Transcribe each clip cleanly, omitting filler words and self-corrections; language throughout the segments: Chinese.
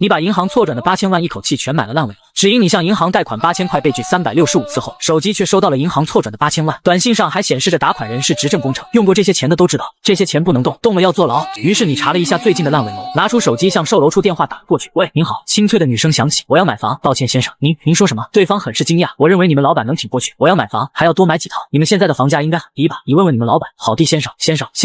你把银行错转的8000万一口气全买了烂尾了。只因你向银行贷款8000块被拒365次后，手机却收到了银行错转的8000万，短信上还显示着打款人是执政工程。用过这些钱的都知道，这些钱不能动，动了要坐牢。于是你查了一下最近的烂尾楼，拿出手机向售楼处电话打了过去。喂，您好，清脆的女声响起，我要买房。抱歉先生，您说什么？对方很是惊讶，我认为你们老板能挺过去，我要买房，还要多买几套。你们现在的房价应该很低吧？你问问你们老板。好的，先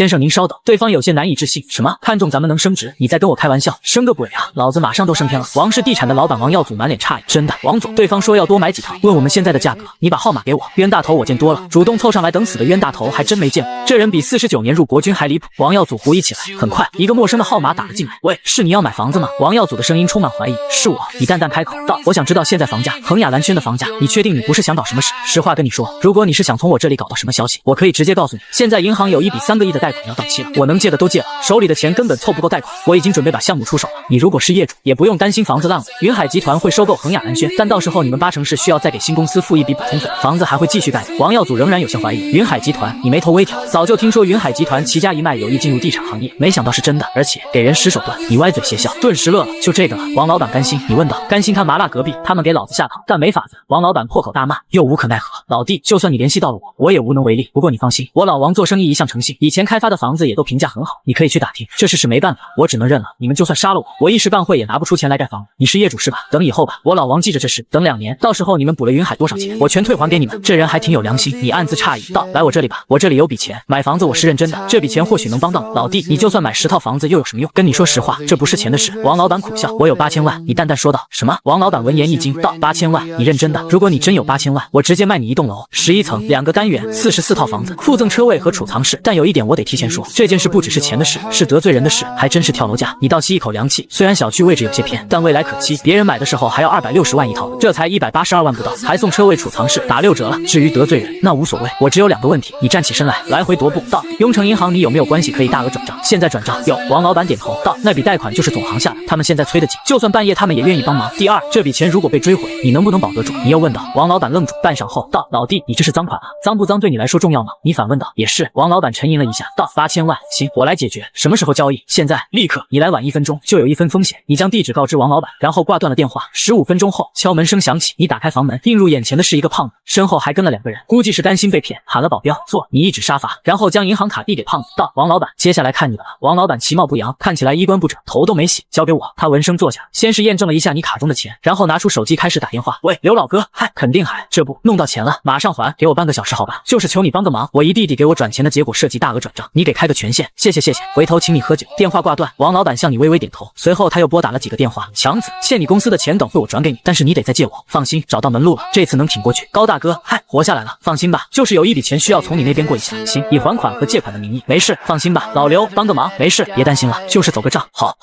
生您稍等。对方有些难以置信，什么？看中咱们能升值？你在跟我开玩笑？升个鬼啊！老子马上都升天了。王氏地产的老板王耀祖满脸诧异，真的？王总，对方说要多买几套，问我们现在的价格，你把号码给我。冤大头我见多了，主动凑上来等死的冤大头还真没见过，这人比49年入国军还离谱。王耀祖狐疑起来，很快一个陌生的号码打了进来。喂，是你要买房子吗？王耀祖的声音充满怀疑。是我。你淡淡开口道，我想知道现在房价，恒雅蓝轩的房价，你确定你不是想搞什么事？实话跟你说，如果你是想从我这里搞到什么消息，我可以直接告诉你，现在银行有一笔3个亿的贷款要到期了，我能借的都借了，手里的钱根本凑不够贷款，我已经准备把项目出手了。你如果是业主，也不用担心房子烂尾，云海集团会收购恒雅蓝轩，但到时候你们80%是需要再给新公司付一笔补充费，房子还会继续盖的。王耀祖仍然有些怀疑，云海集团，你眉头微挑，早就听说云海集团齐家一脉有意进入地产行业，没想到是真的，而且给人使手段。你歪嘴邪笑，顿时乐了，就这个了。王老板甘心？你问道。甘心他麻辣隔壁，他们给老子下套，但没法子。王老板破口大骂，又无可奈何。老弟，就算你联系到了我也无能为力。不过你放心，我老王做生意一向诚信，以前开发的房子也都评价很好，你可以去打听。这事是没办法，我只能认了。你们就算杀了我一时半会也拿不出钱来盖房子。你是业主是吧？等以后吧，我老王记着这事，等2年，到时候你们补了云海多少钱，我全退还给你们。这人还挺有良心。你暗自诧异道，来我这里吧，我这里有笔钱，买房子我是认真的，这笔钱或许能帮到你。老弟，你就算买10套房子又有什么用？跟你说实话，这不是钱的事。王老板苦笑，我有8000万。你淡淡说道。什么？王老板闻言一惊道，8000万？你认真的？如果你真有8000万，我直接卖你一栋楼，11层，2个单元，44套房子，附赠车位和储藏室。但有一点我得提前说，这件事不只是钱的事，是得罪人的事，还真是跳楼价。你倒吸一口凉气，虽然小区位置有些偏，但未来可期。别人买的时候还要260万一套，这才182万不到，还送车位储藏室，打6折了。至于得罪人，那无所谓，我只有2个问题。你站起身来，来回踱步道，雍城银行你有没有关系可以大额转账？现在转账有。王老板点头道，那笔贷款就是总行下的，他们现在催得紧，就算半夜他们也愿意帮忙。第二，这笔钱如果被追回，你能不能保得住？你又问道。王老板愣住，半晌后道，老弟，你这是赃款啊，脏不脏对你来说重要吗？你反问道。也是。王老板沉吟了一下道，8000万，行，我来解决。什么时候交易？现在，立刻。你来晚1分钟就有1分风险。你将地址告知王老板，然后挂断了电话。15分钟后，敲门声响起，你打开房门，映入眼前的是一个胖子，身后还跟了2个人，估计是担心被骗，喊了保镖坐。你一指沙发，然后将银行卡递给胖子道，王老板，接下来看你的了。王老板其貌不扬，看起来衣冠不整，头都没洗，交给我。他闻声坐下，先是验证了一下你卡中的钱，然后拿出手机开始打电话。喂，刘老哥，嗨，肯定还，这不弄到钱了，马上还，给我半个小时好吧？就是求你帮个忙，我一弟弟给我转钱的结果涉及大额转账，你给开个权限，谢谢，回头请你喝酒。电话挂断，王老板向你微微点头，随后他又拨打了几个电话。强子，欠你公司的钱等会我转给你，但是你得再借我。放心，找到门路了，这次能挺过去。高大哥，嗨，活下来了，放心吧，就是有一笔钱需要从你那边过一下，行，以还款和借款的名义，没事，放心吧。老刘，帮个忙，没事，别担心了，就是走个账。好，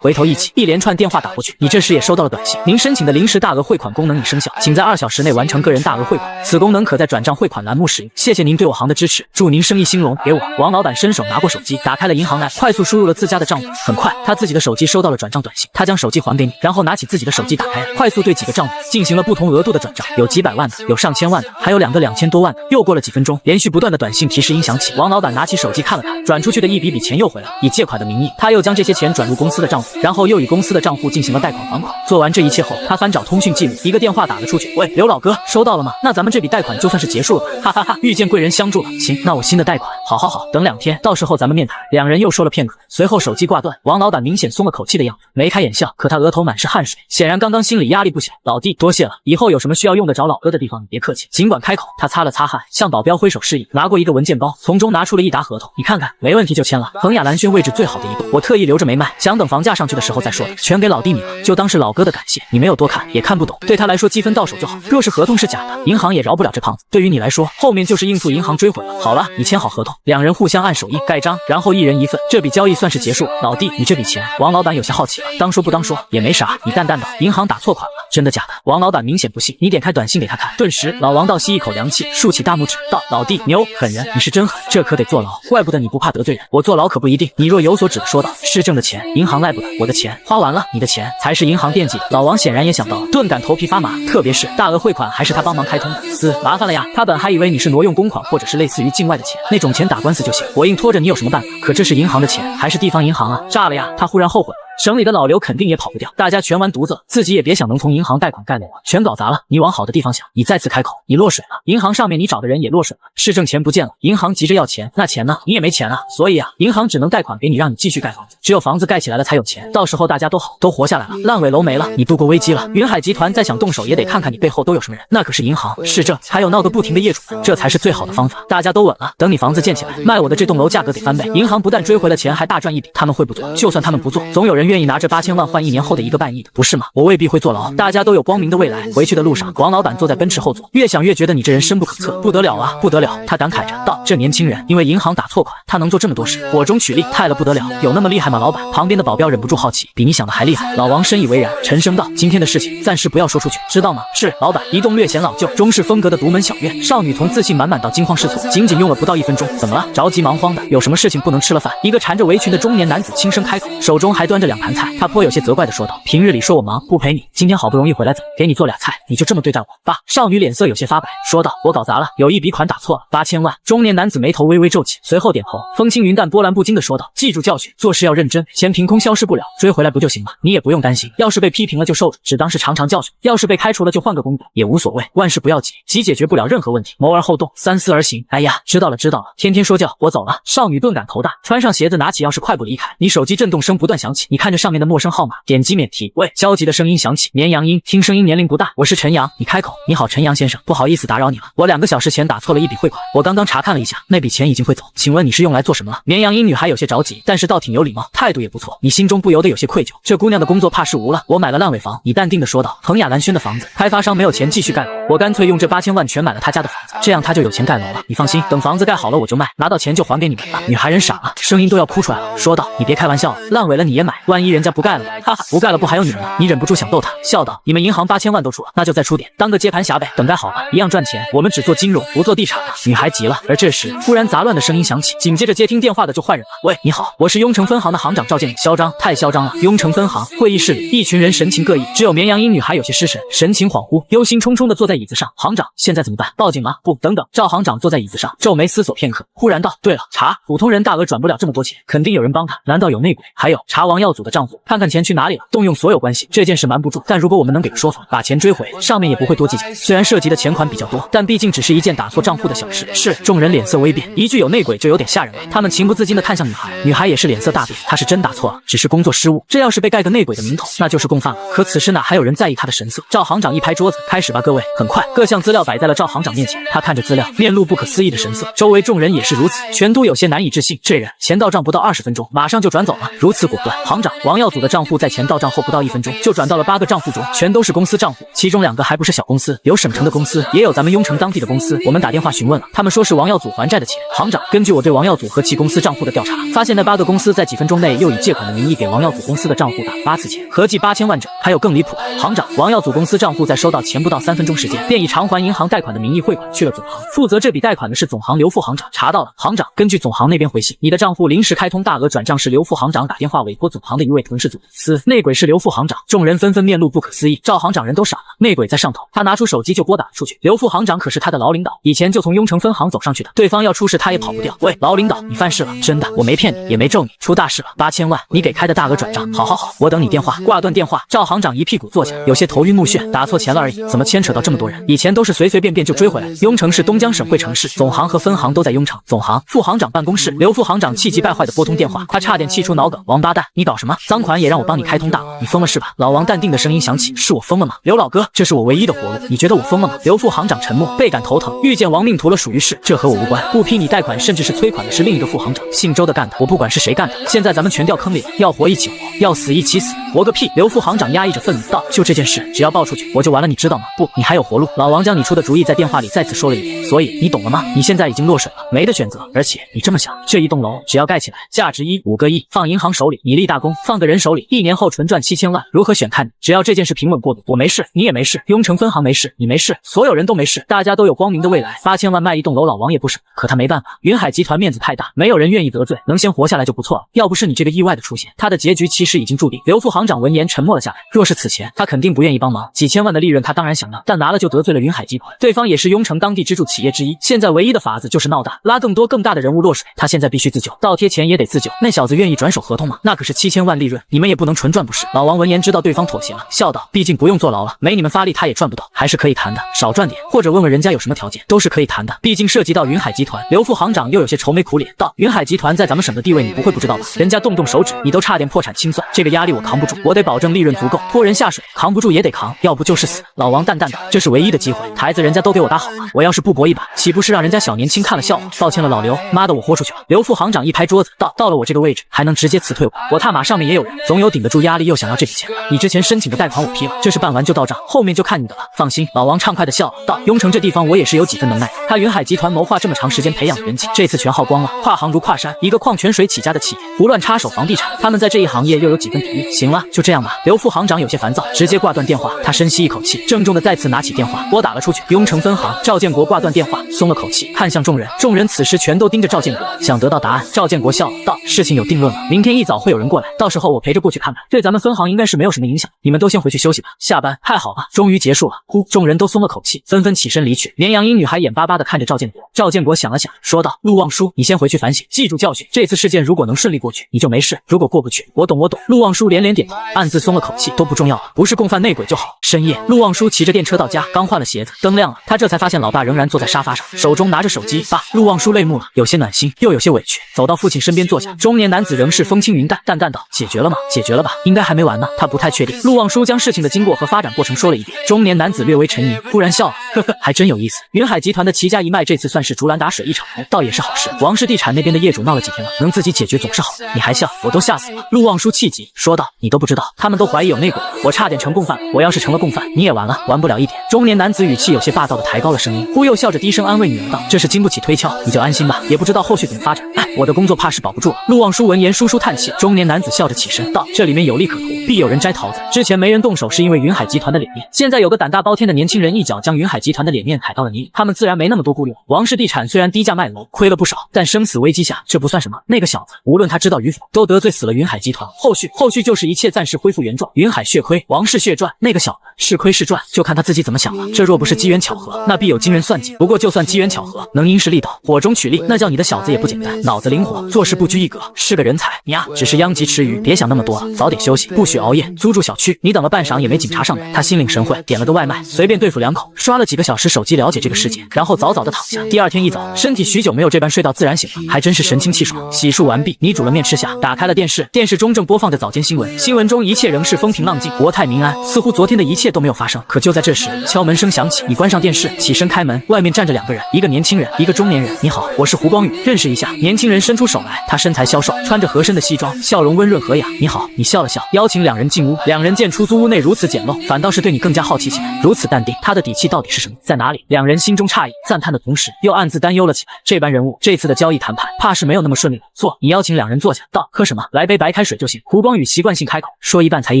回头一起，一连串电话打过去。你这时也收到了短信，您申请的临时大额汇款功能已生效，请在2小时内完成个人大额汇款，此功能可在转账汇款栏目使用。谢谢您对我行的支持，祝您生意兴隆。给我。王老板伸手拿过手机，打开了银行 app， 快速输入了自家的账户。很快，他自己的手机收到了转账短信，他将手机还给你，然后拿起自己的手机打开，快速对几个账户进行了不同额度的转账，有几百万的，有上千万的，还有2个2000多万的。又过了几分钟，连续不断的短信提示音响起，王老板拿起手机看了看，转出去的一笔钱又回来了，以借款的名义，他又将这些钱转入公司的账户，然后又以公司的账户进行了贷款还款。做完这一切后，他翻找通讯记录，一个电话打了出去。喂，刘老哥，收到了吗？那咱们这笔贷款就算是结束了吧，哈哈哈，遇见贵人相助了。行，那我新的贷款，好，等2天，到时候咱们面谈。2人又说了片刻，随后手机挂断。王老板明显松了口气的样子，眉开眼笑，可他额头满是汗水，显然刚刚心里压力不小。老弟，多谢了，以后有什么需要用得着老哥的地方，你别客气。尽管开口，他擦了擦汗，向保镖挥手示意，拿过一个文件包，从中拿出了一沓合同，你看看，没问题就签了。恒雅蓝轩位置最好的一栋，我特意留着没卖，想等房价上去的时候再说的，全给老弟你了，就当是老哥的感谢。你没有多看，也看不懂，对他来说积分到手就好。若是合同是假的，银行也饶不了这胖子。对于你来说，后面就是应付银行追回了。好了，你签好合同，2人互相按手印盖章，然后1人1份，这笔交易算是结束。老弟，你这笔钱，王老板有些好奇了，当说不当说也没啥。你淡淡道，银行打错款了，真的假的？王老板明显不信。你点开短信给他看，顿时老王倒吸一口凉气，竖起大拇指道，老弟牛，狠人，你是真狠，这可得坐牢，怪不得你不怕得罪人。我坐牢可不一定，你若有所指的说道，市政的钱银行赖不得，我的钱花完了，你的钱才是银行惦记的。老王显然也想到了，顿感头皮发麻，特别是大额汇款还是他帮忙开通的，麻烦了呀。他本还以为你是挪用公款或者是类似于境外的钱，那种钱打官司就行，我硬拖着你有什么办法？可这是银行的钱，还是地方银行啊，炸了呀。他忽然后悔了。省里的老刘肯定也跑不掉，大家全完犊子，自己也别想能从银行贷款盖楼了，全搞砸了。你往好的地方想，你再次开口，你落水了，银行上面你找的人也落水了，市政钱不见了，银行急着要钱，那钱呢？你也没钱啊，所以啊，银行只能贷款给你，让你继续盖房子，只有房子盖起来了才有钱，到时候大家都好，都活下来了，烂尾楼没了，你度过危机了。云海集团再想动手，也得看看你背后都有什么人，那可是银行、市政，还有闹个不停的业主们，这才是最好的方法。大家都稳了，等你房子建起来，卖我的这栋楼价格得翻倍，银行不但追回了钱，还大赚一笔。他们会不做？就算他们不做，总有人愿意拿着8000万换1年后的1个半亿的，不是吗？我未必会坐牢，大家都有光明的未来。回去的路上，王老板坐在奔驰后座，越想越觉得你这人深不可测，不得了啊，不得了！他感慨着道：“这年轻人因为银行打错款，他能做这么多事，火中取栗，太了不得了，有那么厉害吗？”老板旁边的保镖忍不住好奇：“比你想的还厉害。”老王深以为然，沉声道：“今天的事情暂时不要说出去，知道吗？”是，老板。一栋略显老旧、中式风格的独门小院，少女从自信满满到惊慌失措，仅用了不到1分钟。怎么了？着急忙慌的，有什么事情不能吃了饭？一个缠着围裙的中年男子轻声开口，手中还端着2盘菜。他颇有些责怪的说道：“平日里说我忙不陪你，今天好不容易回来，给你做俩菜，你就这么对待我？”爸，少女脸色有些发白，说道：“我搞砸了，有一笔款打错了，8000万。”中年男子眉头微微皱起，随后点头，风轻云淡、波澜不惊的说道：“记住教训，做事要认真，钱凭空消失不了，追回来不就行吗？你也不用担心，要是被批评了就受着，只当是尝尝教训；要是被开除了就换个工作，也无所谓。万事不要急，急解决不了任何问题，谋而后动，三思而行。”哎呀，知道了知道了，天天说教，我走了。少女顿感头大，穿上鞋子，拿起钥匙，快步离开。你手机震动声不断响起，你看着上面的陌生号码，点击免提。喂，焦急的声音响起，绵阳音，听声音年龄不大，我是陈阳。你开口，你好，陈阳先生，不好意思打扰你了，我2个小时前打错了一笔汇款，我刚刚查看了一下，那笔钱已经汇走，请问你是用来做什么了？绵阳音女孩有些着急，但是倒挺有礼貌，态度也不错，你心中不由得有些愧疚，这姑娘的工作怕是无了。我买了烂尾房，你淡定的说道。彭雅兰轩的房子，开发商没有钱继续盖楼，我干脆用这8000万全买了他家的房子，这样他就有钱盖楼了。你放心，等房子盖好了我就卖，拿到钱就还给你们吧。女孩人傻了，声音都要哭出来了，说道：“你别开玩笑了，烂尾了你也买，万一人家不盖了呢？哈哈，不盖了不还有你们吗？”你忍不住想逗他，笑道：“你们银行8000万都出了，那就再出点，当个接盘侠呗。等盖好了，一样赚钱。我们只做金融，不做地产了。”女孩急了，而这时突然杂乱的声音响起，紧接着接听电话的就换人了。喂，你好，我是雍城分行的行长赵建宇。嚣张，太嚣张了！雍城分行会议室里，一群人神情各异，只有绵阳音女孩有些失神，神情恍惚，忧心忡忡地坐在椅子上。行长，现在怎么办？报警吗？不，等等。赵行长坐在椅子上，皱眉思索片刻，忽然道：“对了，查，普通人大额转不了这么多钱，肯定有人帮他，难道有内鬼？还有，查王耀祖的账户，看看钱去哪里了，动用所有关系，这件事瞒不住。但如果我们能给个说法，把钱追回，上面也不会多计较。虽然涉及的钱款比较多，但毕竟只是一件打错账户的小事。”是，众人脸色微变，一句有内鬼就有点吓人了。他们情不自禁地看向女孩，女孩也是脸色大变，她是真打错了，只是工作失误，这要是被盖个内鬼的名头，那就是共犯了。可此时哪还有人在意她的神色？赵行长一拍桌子，开始吧，各位。很快，各项资料摆在了赵行长面前，他看着资料，面露不可思议的神色，周围众人也是如此，全都有些难以置信。这人钱到账不到20分钟，马上就转走了，如此果断。行长，王耀祖的账户在钱到账后不到1分钟就转到了8个账户中，全都是公司账户，其中2个还不是小公司，有省城的公司，也有咱们雍城当地的公司。我们打电话询问了，他们说是王耀祖还债的钱。行长，根据我对王耀祖和其公司账户的调查，发现那8个公司在几分钟内又以借款的名义给王耀祖公司的账户打8次钱，合计8000万整。还有更离谱的，行长，王耀祖公司账户在收到钱不到3分钟时间，便以偿还银行贷款的名义汇款去了总行，负责这笔贷款的是总行刘副行长。查到了，行长，根据总行那边回信，你的账户临时开通大额转账是刘副行长打电话委托总行的一位同事组的，内鬼是刘副行长。众人纷纷面露不可思议，赵行长人都傻了，内鬼在上头，他拿出手机就拨打了出去。刘副行长可是他的老领导，以前就从雍城分行走上去的，对方要出事他也跑不掉。喂，老领导，你犯事了，真的，我没骗你，也没咒你，出大事了，8000万，你给开的大额转账。好好好，我等你电话。挂断电话，赵行长一屁股坐下，有些头晕目眩，打错钱了而已，怎么牵扯到这么多人？以前都是随随便便就追回来。雍城市东江省会城市，总行和分行都在雍城。总行副行长办公室，刘副行长气急败坏的拨通电话，他差点气出脑梗。王八蛋，你搞什么？赃款也让我帮你开通大额，你疯了是吧？老王淡定的声音响起，是我疯了吗？刘老哥，这是我唯一的活路，你觉得我疯了吗？刘副行长沉默，倍感头疼，遇见亡命徒了属于是，这和我无关，不批你贷款甚至是催款的是另一个副行长，姓周的干的，我不管是谁干的，现在咱们全掉坑里了，要活一起活，要死一起死，活个屁！刘副行长压抑着愤怒道，就这件事，只要报出去，我就完了，你知道吗？不，你还有活路。老王将你出的主意在电话里再次说了一遍，所以你懂了吗？你现在已经落水了，没得选择。而且你这么想，这一栋楼只要盖起来，价值5个亿，放银行手里，你立大功，放个人手里，1年后纯赚7000万，如何选看你？只要这件事平稳过渡，我没事，你也没事，雍城分行没事，你没事，所有人都没事，大家都有光明的未来。8000万卖一栋楼，老王也不舍，可他没办法，云海集团面子太大，没有人愿意得罪，能先活下来就不错了。要不是你这个意外的出现，他的结局其实已经注定。刘副行长闻言沉默了下来，若是此前，他肯定不愿意帮忙，几千万的利润他当然想要，但拿了就得罪了云海集团，对方也是雍城当地支柱企业之一，现在唯一的法子就是闹大，拉更多更大的人物落水，他现在必须自救，倒贴钱也得自救。那小子愿意转手合同吗？那可是7000 8000万利润，你们也不能纯赚不是？老王闻言知道对方妥协了，笑道：毕竟不用坐牢了，没你们发力他也赚不到，还是可以谈的，少赚点，或者问问人家有什么条件，都是可以谈的。毕竟涉及到云海集团。刘副行长又有些愁眉苦脸道：云海集团在咱们省的地位你不会不知道吧？人家动手指你都差点破产清算，这个压力我扛不住，我得保证利润足够，拖人下水，扛不住也得扛，要不就是死。老王淡淡道：这是唯一的机会，台子人家都给我搭好了，我要是不搏一把，岂不是让人家小年轻看了笑话？抱歉了老刘，妈的我豁出去了。刘副行长一拍桌子道：到了我这个位置还能直接辞退我踏马上面也有人，总有顶得住压力又想要这笔钱。你之前申请的贷款我批了，这事办完就到账，后面就看你的了。放心，老王畅快的笑了道：雍城这地方我也是有几分能耐的，他云海集团谋划这么长时间培养的人气，这次全耗光了。跨行如跨山，一个矿泉水起家的企业，胡乱插手房地产，他们在这一行业又有几分底蕴。行了，就这样吧。刘副行长有些烦躁，直接挂断电话。他深吸一口气，郑重的再次拿起电话拨打了出去。雍城分行，赵建国挂断电话，松了口气，看向众人。众人此时全都盯着赵建国，想得到答案。赵建国笑了道：事情有定论了，明天一早会有人过来，到时候我陪着过去看看，对咱们分行应该是没有什么影响。你们都先回去休息吧，下班。太好了，终于结束了。呼，众人都松了口气，纷纷起身离去。连杨英女孩眼巴巴的看着赵建国。赵建国想了想，说道：陆望舒，你先回去反省，记住教训。这次事件如果能顺利过去，你就没事；如果过不去，我懂。陆望舒连连点头，暗自松了口气，都不重要了，不是共犯内鬼就好。深夜，陆望舒骑着电车到家，刚换了鞋子，灯亮了，他这才发现老爸仍然坐在沙发上，手中拿着手机。爸，陆望舒泪目了，有些暖心，又有些委屈，走到父亲身边坐下。中年男子仍是风轻云淡，淡淡道：解决了吗？解决了吧，应该还没完呢。他不太确定。陆望舒将事情的经过和发展过程说了一遍。中年男子略微沉吟，忽然笑了，呵呵，还真有意思。云海集团的齐家一脉这次算是竹篮打水一场空，倒也是好事。王氏地产那边的业主闹了几天了，能自己解决总是好的。你还笑，我都吓死了。陆望舒气急说道：你都不知道，他们都怀疑有内鬼，我差点成共犯，我要是成了共犯，你也完了，完不了一点。中年男子语气有些霸道的抬高了声音，忽又笑着低声安慰女儿道：这是经不起推敲，你就安心吧，也不知道后续怎么发展。哎，我的工作怕是保不住了。陆望舒闻言舒舒叹气。中年男子笑着起身道：这里面有利可图，必有人摘桃子。之前没人动手是因为云海集团的脸面，现在有个胆大包天的年轻人一脚将云海集团的脸面踩到了泥里，他们自然没那么多顾虑了。王氏地产虽然低价卖楼亏了不少，但生死危机下这不算什么。那个小子无论他知道与否，都得罪死了云海集团，后续就是一切暂时恢复原状。云海血亏，王氏血赚，那个小子是亏是赚，就看他自己怎么想了。这若不是机缘巧合，那必有惊人算计。不过就算机缘巧合，能因势利导，火中取栗，那叫你的小子也不简单，脑子灵活，做事不拘一格，是个人才。你啊，只是殃及池鱼，别想那么多了，早点休息，不许熬夜。租住小区，你等了半晌也没警察上门，他心领神会，点了个外卖，随便对付2口，刷了几个小时手机了解这个世界，然后早早的躺下。第二天一早，身体许久没有这般睡到自然醒了，还真是神清气爽。洗漱完毕，你煮了面吃下，打开了电视，电视中正播放着早间新闻，新闻中一切仍是风平浪静，国泰民安，似乎昨天的一切都没有发生。可就在这时，敲门声响起，你关上电视，起身开门，外面站着2个人，一个年轻人，一个中年人。你好，我是胡光宇，认识一下。年轻人伸出手来，他身材消瘦，穿着合身的西装，笑容温润和雅。你好，你笑了笑，邀请2人进屋。2人见出租屋内如此简陋，反倒是对你更加好奇起来。如此淡定，他的底气到底是什么，在哪里？2人心中诧异赞叹的同时，又暗自担忧了起来。这般人物，这次的交易谈判怕是没有那么顺利了。坐，你邀请2人坐下，道：喝什么？来杯白开水就行。胡光宇习惯性开口，说一半才意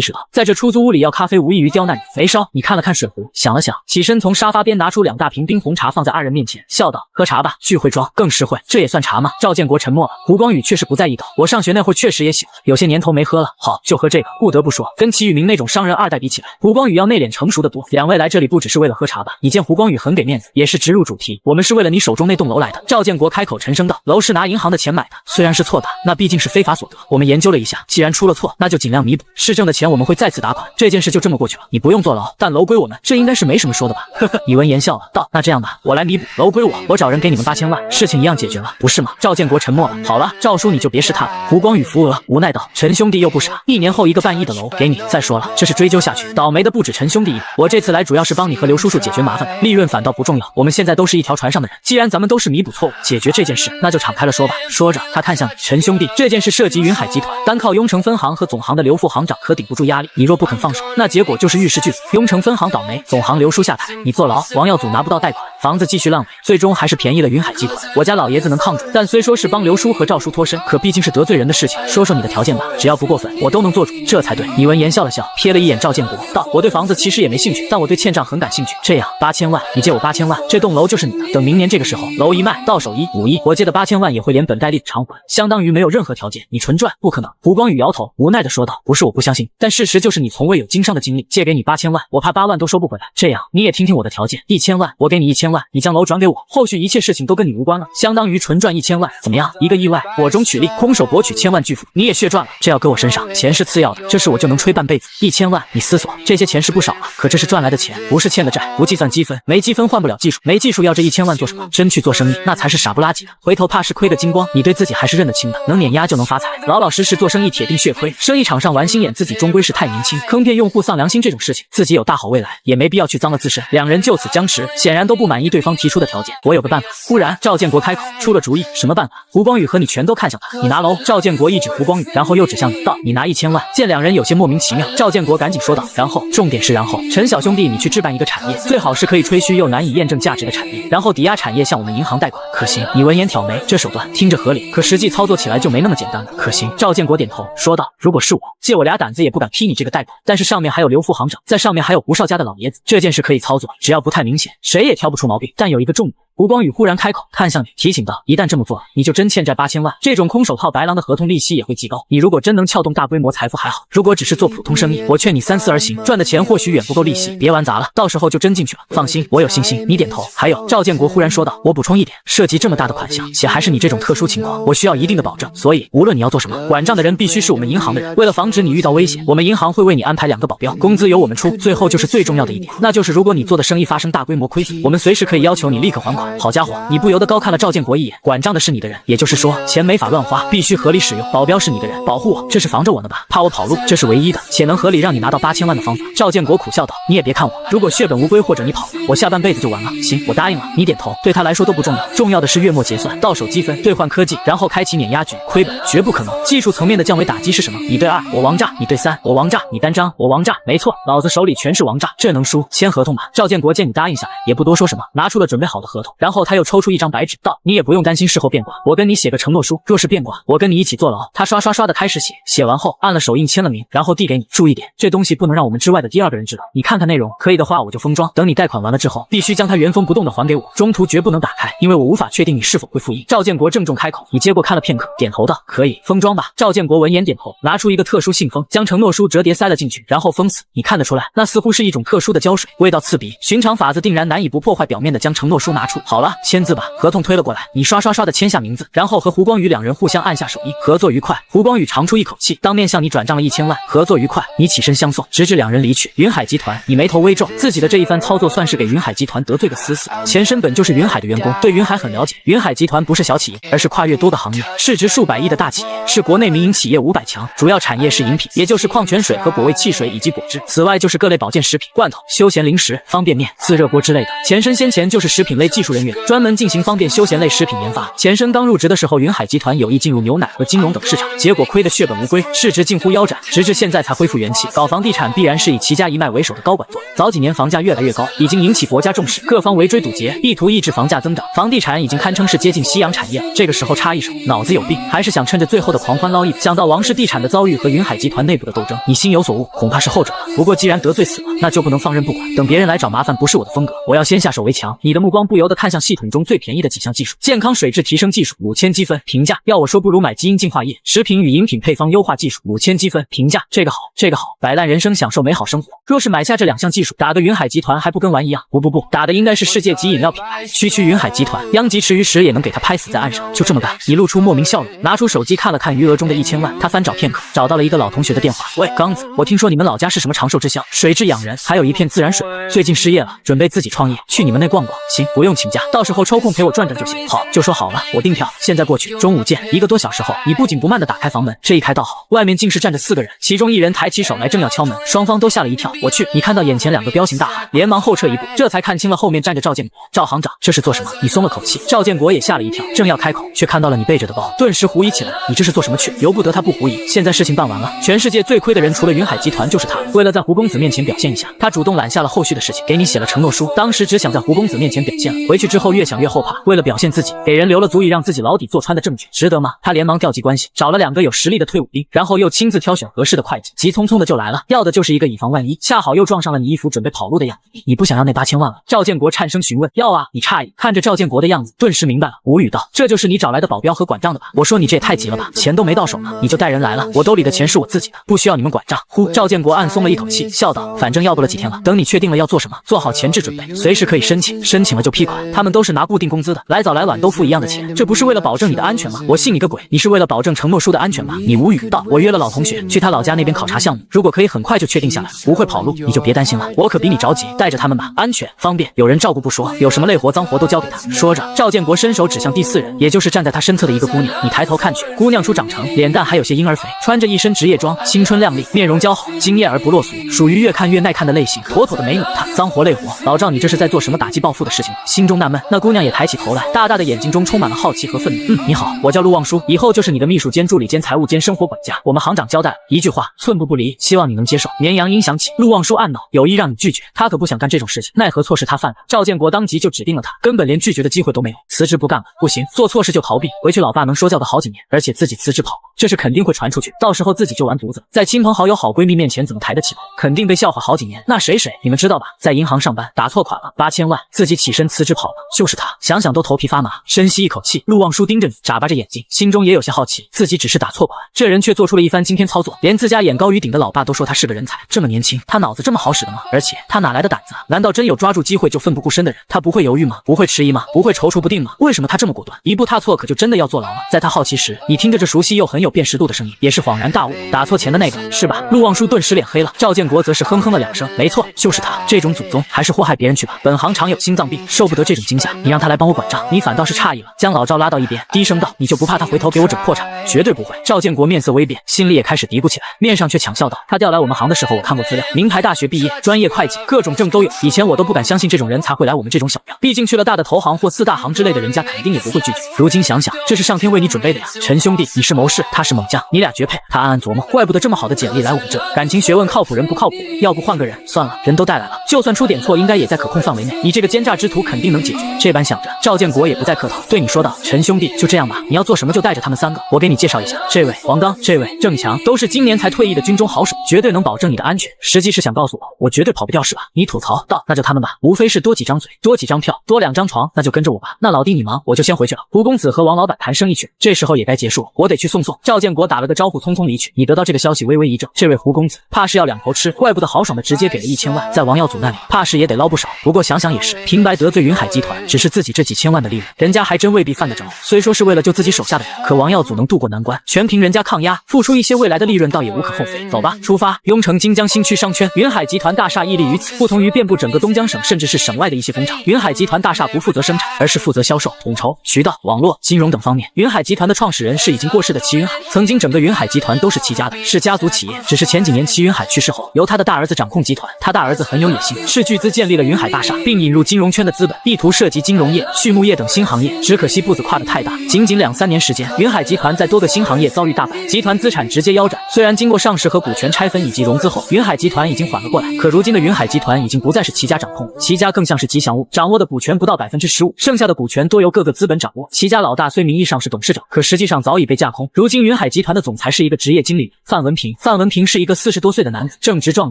识到，在这出租屋里要咖啡无异于刁难你。没烧。你看了看水壶，想了想，起身从沙发边拿出2大瓶冰红茶放在2人面前，笑道：喝茶吧，聚会装更实惠，这也算茶吗？赵建国沉默了，胡光宇却是不在意道：我上学那会儿确实也喜欢，有些年头没喝了。好，就喝这个。不得不说，跟齐宇明那种商人2代比起来，胡光宇要内敛成熟的多。2位来这里不只是为了喝茶吧？你见胡光宇很给面子，也是直入主题，我们是为了你手中那栋楼来的。赵建国开口沉声道：楼是拿银行的钱买的，虽然是错的，那毕竟是非法所得。我们研究了一下，既然出了错，那就尽量弥补，市政的钱我们会再次打款。这件事就这么过去了，你不用坐牢，但楼归我们，这应该是没什么说的吧？呵呵，你闻言笑了，道：那这样吧，我来弥补，楼归我找人给你们8000万，事情一样解决了，不是吗？赵建国沉默了。好了，赵叔你就别试探了。胡光宇扶额，无奈道：陈兄弟又不傻，1年后1个半亿的楼给你。再说了，这是追究下去，倒霉的不止陈兄弟一个。我这次来主要是帮你和刘叔叔解决麻烦，利润反倒不重要。我们现在都是一条船上的人，既然咱们都是弥补错误，解决这件事，那就敞开了说吧。说着，他看向你，陈兄弟，这件事涉及云海集团，单靠雍城分行和总行的刘副行长可顶不住压力。你若不肯放手，那结果就是玉石俱焚。雍城分行倒霉，总行刘叔下台，你坐牢，王耀祖拿不到贷款，房子继续烂尾，最终还是便宜了云海集团。我家老爷子能抗住，但虽说是帮刘叔和赵叔脱身，可毕竟是得罪人的事情。说说你的条件吧，只要不过分，我都能做主，这才对。你闻言笑了笑，瞥了一眼赵建国，道：我对房子其实也没兴趣，但我对欠账很感兴趣。这样，8000万，你借我8000万，这栋楼就是你的。等明年这个时候，楼一卖，到手1.5亿，我借的8000万也会连本带利的偿还，相当于没有任何条件，你纯赚。不可能。胡光宇摇头，无奈的说道：不是我不相信，但事实就是你从未有经商的经历，借给你8000万，我怕8万都收不回来。这样，你也听听我的条件，1000万，我给你1000万。万，你将楼转给我，后续一切事情都跟你无关了，相当于纯赚1000万，怎么样？一个意外，火中取栗，空手博取1000万巨富，你也血赚了。这要搁我身上，钱是次要的，这事我就能吹半辈子。1000万，你思索，这些钱是不少了，可这是赚来的钱，不是欠的债，不计算积分，没积分换不了技术，没技术要这1000万做什么？真去做生意，那才是傻不拉几的，回头怕是亏个精光。你对自己还是认得清的，能碾压就能发财，老老实实做生意，铁定血亏。生意场上玩心眼，自己终归是太年轻，坑骗用户丧良心这种事情，自己有大好未来，也没必要去脏了自身。两人就此僵持，显然都不满意对方提出的条件。我有个办法。忽然，赵建国开口出了主意，什么办法？胡光宇和你全都看向他，你拿楼。赵建国一指胡光宇，然后又指向你，道：“你拿1000万。”见两人有些莫名其妙，赵建国赶紧说道：“然后，重点是然后，陈小兄弟，你去置办一个产业，最好是可以吹嘘又难以验证价值的产业，然后抵押产业向我们银行贷款，可行？”你闻言挑眉，这手段听着合理，可实际操作起来就没那么简单了。可行？赵建国点头说道：“如果是我，借我俩胆子也不敢批你这个贷款，但是上面还有刘副行长，在上面还有胡少家的老爷子，这件事可以操作，只要不太明显，谁也挑不出毛病。但有一个重点。”胡光宇忽然开口，看向你，提醒道：“一旦这么做，你就真欠债8000万。这种空手套白狼的合同利息也会极高。你如果真能撬动大规模财富还好，如果只是做普通生意，我劝你三思而行，赚的钱或许远不够利息，别玩砸了，到时候就真进去了。放心，我有信心。”你点头。还有，赵建国忽然说道：“我补充一点，涉及这么大的款项，且还是你这种特殊情况，我需要一定的保证。所以，无论你要做什么，管账的人必须是我们银行的人。为了防止你遇到危险，我们银行会为你安排2个保镖，工资由我们出。最后就是最重要的一点，那就是如果你做的生意发生大规模亏损，我们随时可以要求你立刻还款。”好家伙，你不由得高看了赵建国一眼，管账的是你的人，也就是说钱没法乱花，必须合理使用。保镖是你的人，保护我，这是防着我呢吧？怕我跑路，这是唯一的且能合理让你拿到8000万的方法。赵建国苦笑道：“你也别看我，如果血本无归或者你跑了，我下半辈子就完了。”行，我答应了。你点头。对他来说都不重要，重要的是月末结算，到手积分，兑换科技，然后开启碾压局，亏本绝不可能。技术层面的降维打击是什么？你对2，我王炸；你对3，我王炸；你单张，我王炸。没错，老子手里全是王炸，这能输？签合同吧。赵建国见你答应下来，也不多说什么，拿出了准备好的合同，然后他又抽出一张白纸，道：“你也不用担心事后变卦，我跟你写个承诺书，若是变卦，我跟你一起坐牢。”他刷刷刷的开始写，写完后按了手印签了名，然后递给你。注意点，这东西不能让我们之外的第2个人知道。你看看内容，可以的话我就封装，等你贷款完了之后，必须将它原封不动的还给我，中途绝不能打开，因为我无法确定你是否会复印。赵建国郑重开口，你接过看了片刻，点头道：“可以，封装吧。”赵建国闻言点头，拿出一个特殊信封，将承诺书折叠塞了进去，然后封死。你看得出来，那似乎是一种特殊的胶水，味道刺鼻，寻常法子定然难以不破坏表面的将承诺书拿出。好了，签字吧。合同推了过来，你刷刷刷的签下名字，然后和胡光宇2人互相按下手印，合作愉快。胡光宇长出一口气，当面向你转账了1000万，合作愉快。你起身相送，直至2人离去。云海集团，你眉头微皱，自己的这一番操作算是给云海集团得罪个死死。前身本就是云海的员工，对云海很了解。云海集团不是小企业，而是跨越多个行业，市值数百亿的大企业，是国内民营企业500强，主要产业是饮品，也就是矿泉水和果味汽水以及果汁。此外就是各类保健食品、罐头、休闲零食、方便面、自热锅之类的。前身先前就是食品类技术人员，专门进行方便休闲类食品研发。前身刚入职的时候，云海集团有意进入牛奶和金融等市场，结果亏得血本无归，市值近乎腰斩，直至现在才恢复元气。搞房地产必然是以齐家一脉为首的高管作用，早几年房价越来越高，已经引起国家重视，各方围追堵截，意图抑制房价增长。房地产已经堪称是接近夕阳产业，这个时候插一手，脑子有病，还是想趁着最后的狂欢捞一笔。想到王氏地产的遭遇和云海集团内部的斗争，你心有所悟，恐怕是后者了。不过既然得罪死了，那就不能放任不管，等别人来找麻烦不是我的风格，我要先下手为强。你的目光不由得看向系统中最便宜的几项技术：健康水质提升技术5000积分，评价。要我说不如买基因净化液。食品与饮品配方优化技术5000积分，评价。这个好，这个好，摆烂人生，享受美好生活。若是买下这2项技术，打的云海集团还不跟玩一样？不，打的应该是世界级饮料品牌。区云海集团，殃及池鱼时也能给他拍死在岸上。就这么干。你露出莫名笑容，拿出手机看了看余额中的1000万，他翻找片刻，找到了一个老同学的电话。喂，刚子，我听说你们老家是什么长寿之乡，水质养人，还有一片自然水，最近失业了，准备自己创业，去你们那逛逛。行，不用请假，到时候抽空陪我转转就行。好，就说好了，我订票，现在过去，中午见。1个多小时后，你不紧不慢地打开房门，这一开倒好，外面竟是站着4个人，其中1人抬起手来正要敲门，双方都吓了一跳。我去，你看到眼前2个彪形大汉，连忙后撤一步，这才看清了后面站着赵建国。赵行长，这是做什么？你松了口气。赵建国也吓了一跳，正要开口，却看到了你背着的包，顿时狐疑起来。你这是做什么去？由不得他不狐疑。现在事情办完了，全世界最亏的人除了云海集团就是他了。为了在胡公子面前表现一下，他主动揽下了后续的事情，给你写了承诺书。当时只想在胡公子面前表现了，回去之后越想越后怕，为了表现自己，给人留了足以让自己牢底坐穿的证据，值得吗？他连忙调集关系，找了2个有实力的退伍兵，然后又亲自挑选合适的会计，急匆匆的就来了，要的就是一个以防万一。恰好又撞上了你一副准备跑路的样子。你不想要那8000万了？赵建国颤声询问。要啊！你诧异看着赵建国的样子，顿时明白了，无语道：这就是你找来的保镖和管账的吧？我说你这也太急了吧，钱都没到手呢，你就带人来了？我兜里的钱是我自己的，不需要你们管账。呼，赵建国暗松了一口气，笑道：反正要不了几天了，等你确定了要做什么，做好前置准备，随时可以申请，申请了就批款。他们都是拿固定工资的，来早来晚都付一样的钱，这不是为了保证你的安全吗？我信你个鬼！你是为了保证承诺书的安全吧？你无语道，我约了老同学去他老家那边考察项目，如果可以很快就确定下来，不会跑路，你就别担心了，我可比你着急，带着他们吧，安全方便，有人照顾不说，有什么累活脏活都交给他。说着，赵建国伸手指向第4人，也就是站在他身侧的一个姑娘，你抬头看去，姑娘初长成，脸蛋还有些婴儿肥，穿着一身职业装，青春靓丽，面容姣好，惊艳而不落俗，属于越看越耐看的类型，妥妥的美女。她脏活累活，老赵你这是在做什么打击报复的事情？心中纳闷，那姑娘也抬起头来，大大的眼睛中充满了好奇和愤怒。你好，我叫陆望舒，以后就是你的秘书兼助理兼财务兼生活管家，我们行长交代了一句话，寸步不离，希望你能接受。绵阳音响起，陆望舒暗恼，有意让你拒绝，他可不想干这种事情，奈何错是他犯的。赵建国当即就指定了他，根本连拒绝的机会都没有，辞职不干了。不行，做错事就逃避，回去老爸能说教个好几年，而且自己辞职跑，这事肯定会传出去，到时候自己就完犊子，在亲朋好友好闺蜜面前怎么抬得起头，肯定被笑话好几年。那谁你们知道吧？在银行上班打错款了8000万，自己起身辞职跑了，就是他，想想都头皮发麻。深吸一口气，陆望舒盯着你，眨巴着眼睛，心中也有些好奇，自己只是打错款，这人却做出了一番惊天操作，连自家眼高于顶的老爸都说他是个人才。这么年轻，他脑子这么好使的吗？而且他哪来的胆子？难道真有抓住机会就奋不顾身的人？他不会犹豫吗？不会迟疑吗？不会踌躇不定吗？为什么他这么果断？一步踏错可就真的要坐牢了。在他好奇时，你听着这熟悉又很有辨识度的声音，也是恍然大悟，打错钱的那个是吧？陆望舒顿时脸黑了，赵建国则是哼哼了2声，没错，就是他，这种祖宗还是祸害别人去吧，本行常有心脏病，受不得这种惊吓，你让他来帮我管账，你反倒是诧异了，将老赵拉到一边，低声道，你就不怕他回头给我整破产？绝对不会。赵建国面色微变，心里也开始嘀咕起来，面上却强笑道，他调来我们行的时候我看过资料，名牌大学毕业，专业会计，各种证都有，以前我都不敢相信这种人才会来我们这种小庙，毕竟去了大的投行或4大行之类的，人家肯定也不会拒绝，如今想想，这是上天为你准备的呀。陈兄弟，你是谋士，他是猛将，你俩绝配。他暗暗琢磨，怪不得这么好的简历来我们这，感情学问靠谱人不靠谱，要不换个人算了，人都带来了，就算出点错应该也在可控范围内，你这个奸诈之徒肯定能解决。这般想着，赵建国也不再客套，对你说道，陈兄弟，就这样吧，你要做什么就带着他们3个，我给你介绍一下，这位王刚，这位郑强，都是今年才退役的军中好手，绝对能保证你的安全。实际是想告诉我绝对跑不掉是吧？你吐槽道，那就他们吧，无非是多几张嘴，多几张票，多2张床，那就跟着我吧。那老弟你忙，我就先回去了。胡公子和王老板谈生意去，这时候也该结束，我得去送。赵建国打了个招呼，匆匆离去。你得到这个消息微微一怔，这位胡公子怕是要2头吃，怪不得豪爽的直接给了1000万，在王耀祖那里怕是也得捞不少。不过想想也是，平白得罪云海集团，只是自己这几千万的利润，人家还真未必犯得着。虽说是为了救自己手下的人，可王耀祖能渡过难关，全凭人家抗压，付出一些未来的利润，倒也无可厚非。走吧，出发。雍城金江新区商圈，云海集团大厦屹立于此，不同于遍布整个东江省甚至是省外的一些工厂，云海集团大厦不负责生产，而是负责销售、统筹、渠道、网络、金融等方面。云海集团的创始人是已经过世的齐云海，曾经整个云海集团都是齐家的，是家族企业。只是前几年齐云海去世后，由他的大儿子掌控集团，他大儿子很有野心，斥巨资建立了云海大厦，并引入金融圈的资本，意图涉及金融业、畜牧业等新行业。只可惜步子跨得太大，仅仅2-3年时间，云海集团在多个新行业遭遇大败，集团资产直接腰斩。虽然经过上市和股权拆分以及融资后，云海集团已经缓了过来，可如今的云海集团已经不再是齐家掌控，齐家更像是吉祥物，掌握的股权不到15%，剩下的股权多由各个资本掌握。齐家老大虽名义上是董事长，可实际上早已被架空。如今云海集团的总裁是一个职业经理范文平，范文平是一个40多岁的男子，正值壮